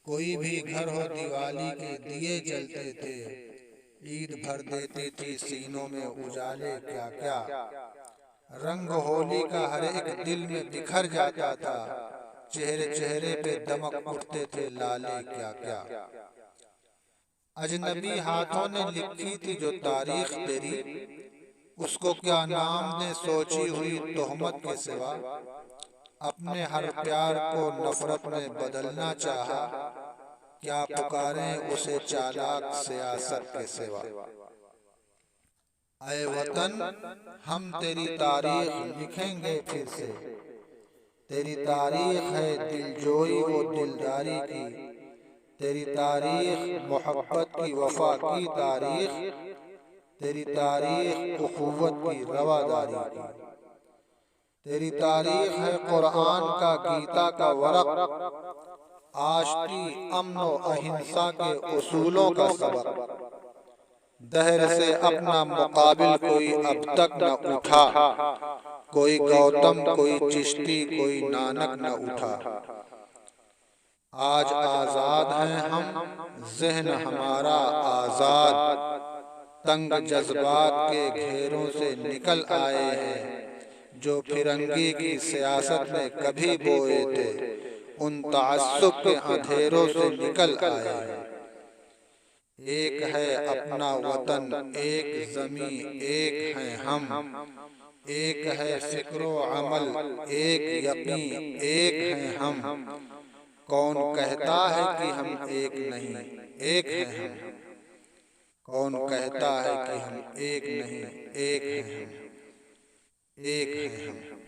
کوئی بھی گھر ہو دیوالی کے دیے جلتے تھے، عید بھر دیتی تھی سینوں میں اجالے کیا کیا، رنگ ہولی کا ہر ایک دل میں بکھر جاتا تھا، چہرے چہرے پہ دمک اٹھتے تھے لالے کیا کیا۔ اجنبی ہاتھوں نے لکھی تھی جو تاریخ تیری، اس کو کیا نام دے سوچی ہوئی تہمت کے سوا، اپنے ہر پیار کو نفرت میں بدلنا چاہا، کیا پکاریں اسے چالاک سیاست کے سوا۔ اے وطن ہم تیری تاریخ لکھیں گے پھر سے، تیری تاریخ ہے دلجوئی و دلداری کی، تیری تاریخ محبت کی وفا کی تاریخ، تیری تاریخ اخوت کی رواداری کی، تیری تاریخ ہے قرآن کا گیتا کا ورق، آشتی امن و اہنسا کے اصولوں کا سبق۔ دہر سے اپنا مقابل کوئی اب تک نہ اٹھا، کوئی گوتم کوئی چشتی کوئی نانک نہ اٹھا۔ آج آزاد ہیں ہم، ذہن ہمارا آزاد، تنگ جذبات کے گھیروں سے نکل آئے ہیں، جو فرنگی کی سیاست میں کبھی بوئے تھے، ان تعصب کے اندھیروں سے نکل آئے ہیں۔ ایک ہے اپنا وطن ایک زمیں ایک ہیں ہم، ایک ہے فکر و عمل ایک یقین ایک ہیں ہم، کون کہتا ہے کہ ہم ایک نہیں ایک ہیں ہم، کون کہتا ہے کہ ہم ایک نہیں ایک ہیں ہم، ایک ہیں ہم۔